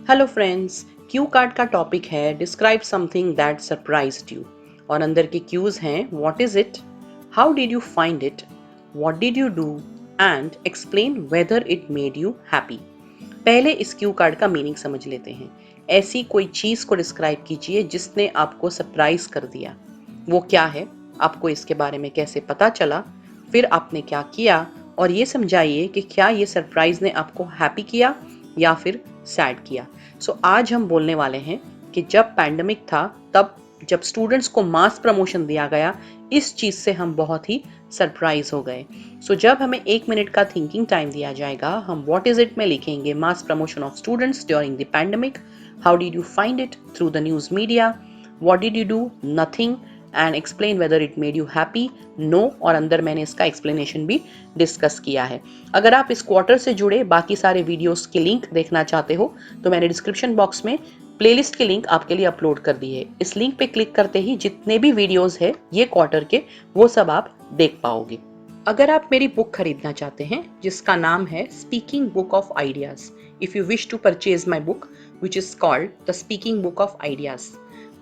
Hello friends, Q card का topic है describe something that surprised you. और अंदर के क्यूज हैं what is it, how did you find it, what did you do and explain whether it made you happy. पहले इस Q card का meaning समझ लेते हैं। ऐसी कोई चीज को डिस्क्राइब कीजिए जिसने आपको सरप्राइज कर दिया। वो क्या है, आपको इसके बारे में कैसे पता चला, फिर आपने क्या किया, और ये समझाइए कि क्या ये सरप्राइज ने आपको हैप्पी किया या फिर सैड किया। आज हम बोलने वाले हैं कि जब पैंडेमिक था तब जब स्टूडेंट्स को मास प्रमोशन दिया गया, इस चीज से हम बहुत ही सरप्राइज हो गए। जब हमें 1 मिनट का थिंकिंग टाइम दिया जाएगा, हम व्हाट इज इट में लिखेंगे mass promotion of students during the pandemic, how did you find it through the news media, what did you do, nothing, and explain whether it made you happy, no, और अंदर मैंने इसका explanation भी discuss किया है। अगर आप इस क्वार्टर से जुड़े बाकी सारे वीडियोस के लिंक देखना चाहते हो तो मैंने डिस्क्रिप्शन बॉक्स में प्लेलिस्ट के लिंक आपके लिए अपलोड कर दी है। इस लिंक पे क्लिक करते ही जितने भी वीडियोस है ये क्वार्टर के, वो सब आप देख पाओगे। अगर आप मेरी बुक खरीदना चाहते हैं जिसका नाम है speaking book of ideas, if you wish to purchase my book which is called the speaking book of ideas,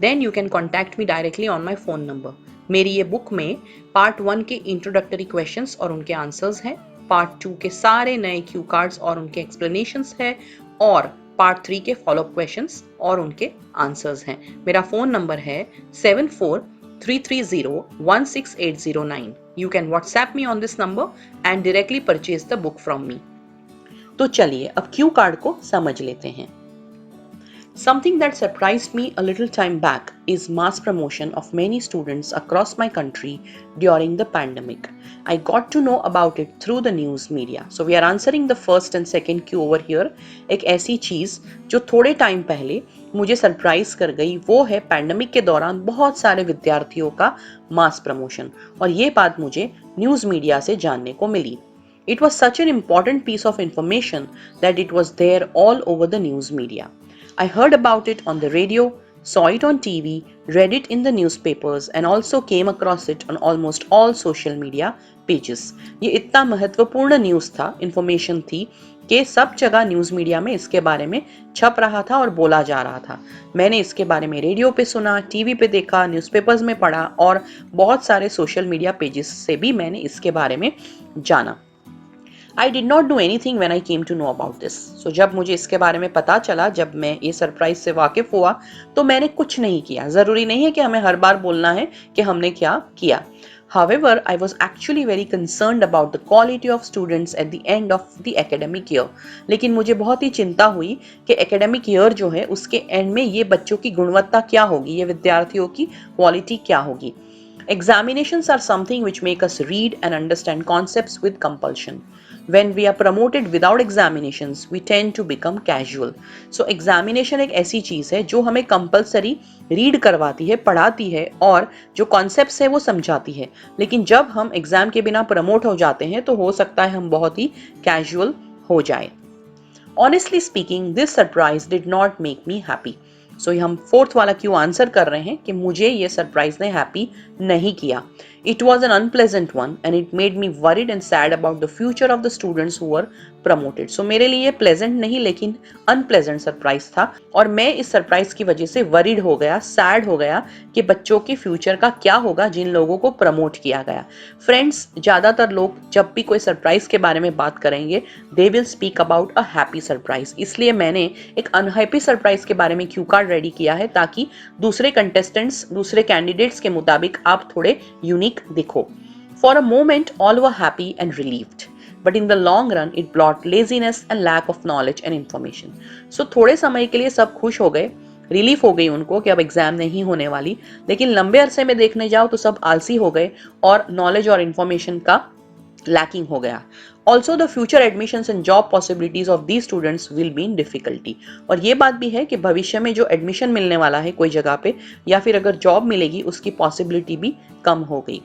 then you can contact me directly on my phone number. मेरी ये बुक में part 1 के introductory questions और उनके answers हैं, part 2 के सारे नए क्यू कार्ड्स और उनके एक्सप्लेनेशंस है, और पार्ट 3 के फॉलोअप क्वेश्चंस और उनके आंसर्स हैं। मेरा फोन नंबर है 7433016809। You can WhatsApp me on this number and directly purchase the book from me. तो चलिए अब क्यू कार्ड को समझ लेते हैं। Something that surprised me a little time back is mass promotion of many students across my country during the pandemic. I got to know about it through the news media. So we are answering the first and second Q over here. एक ऐसी चीज जो थोड़े time पहले मुझे surprise कर गई, वो है पैंडेमिक के दौरान बहुत सारे विद्यार्थियों का मास प्रमोशन, और ये बात मुझे न्यूज मीडिया से जानने को मिली। It was such an important piece of information that it was there all over the news media. I heard about it on the radio, saw it on TV, read it in the newspapers, and also came across it on almost all social media pages. ये इतना महत्वपूर्ण news था, information थी कि सब जगह news media में इसके बारे में छप रहा था और बोला जा रहा था। मैंने इसके बारे में रेडियो पे सुना, टीवी पे देखा, न्यूज़पेपर्स में पढ़ा, और बहुत सारे सोशल मीडिया पेजेस से भी मैंने इसके बारे में जाना। I did not do anything when I came to know about this. So जब मुझे इसके बारे में पता चला, जब मैं ये सरप्राइज से वाकिफ हुआ, तो मैंने कुछ नहीं किया। जरूरी नहीं है कि हमें हर बार बोलना है कि हमने क्या किया। However, I was actually very concerned about the quality of students at the end of the academic year. लेकिन मुझे बहुत ही चिंता हुई कि एकेडमिक ईयर जो है उसके एंड में ये बच्चों की गुणवत्ता क्या होगी, ये विद्यार्थियों की क्वालिटी क्या होगी। Examinations are something which make us read and understand concepts with compulsion. When we are promoted without examinations, we tend to become casual. So examination एक ऐसी चीज है जो हमें compulsory read करवाती है, पढ़ाती है, और जो concepts है वो समझाती है। लेकिन जब हम एग्जाम के बिना प्रमोट हो जाते हैं तो हो सकता है हम बहुत ही casual हो जाए। Honestly speaking, this surprise did not make me happy. हम फोर्थ वाला क्यों आंसर कर रहे हैं कि मुझे ये सरप्राइज ने हैप्पी नहीं किया। It was an unpleasant one and it made me worried and sad about the future of the students who were promoted. मेरे लिए प्लेजेंट नहीं लेकिन अनप्लेजेंट सरप्राइज था, और मैं इस सरप्राइज की वजह से वरीड हो गया, सैड हो गया कि बच्चों के फ्यूचर का क्या होगा जिन लोगों को प्रमोट किया गया। फ्रेंड्स, ज्यादातर लोग जब भी कोई सरप्राइज के बारे में बात करेंगे, they will speak about a happy surprise. इसलिए मैंने एक अनहैप्पी सरप्राइज के बारे में क्यू कार्ड रेडी किया है ताकि दूसरे कंटेस्टेंट्स, दूसरे कैंडिडेट्स के मुताबिक आप थोड़े यूनिक दिखो। For a moment, all were happy and relieved, but in the long run, it brought laziness and lack of knowledge and information. थोड़े समय के लिए सब खुश हो गए, रिलीफ हो गई उनको कि अब एग्जाम नहीं होने वाली, लेकिन लंबे अरसे में देखने जाओ तो सब आलसी हो गए और नॉलेज और इंफॉर्मेशन का लैकिंग हो गया। Also, the future admissions and job possibilities of these students will be in difficulty. और ये बात भी है कि भविष्य में जो एडमिशन मिलने वाला है कोई जगह पे, या फिर अगर जॉब मिलेगी, उसकी पॉसिबिलिटी भी कम हो गई।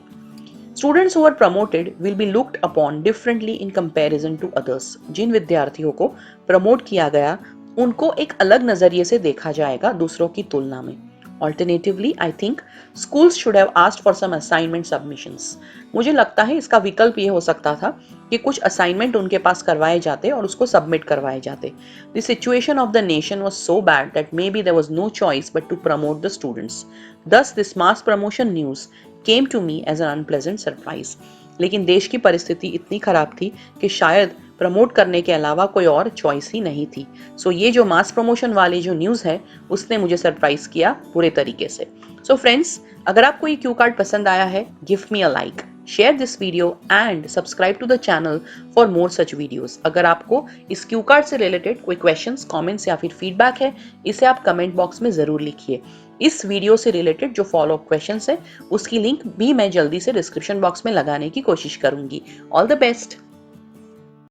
Students who are promoted will be looked upon differently in comparison to others. जिन विद्यार्थियों को प्रमोट किया गया उनको एक अलग नजरिए से देखा जाएगा दूसरों की तुलना में। Alternatively, I think schools should have asked for some assignment submissions. मुझे लगता है इसका विकल्प ये हो सकता था कि कुछ असाइनमेंट उनके पास करवाए जाते और उसको सबमिट करवाए जाते. The situation of the nation was so bad that maybe there was no choice but to promote the students. Thus, this mass promotion news came to me as an unpleasant surprise. लेकिन देश की परिस्थिति इतनी खराब थी कि शायद promote करने के अलावा कोई और चॉइस ही नहीं थी. सो ये जो मास प्रमोशन वाली जो न्यूज़ है उसने मुझे सरप्राइज किया पूरे तरीके से. सो फ्रेंड्स, अगर आपको ये क्यू कार्ड पसंद आया है, give me a like, share this video and subscribe to the channel for more such videos. अगर आपको इस क्यू कार्ड से रिलेटेड कोई क्वेश्चंस, कमेंट्स या फिर फीडबैक है, इसे आप कमेंट बॉक्स में ज़रूर लिखिए. इस वीडियो से रिलेटेड जो फॉलो अप क्वेश्चंस है उसकी लिंक भी मैं जल्दी से डिस्क्रिप्शन बॉक्स में लगाने की कोशिश करूंगी. All the best.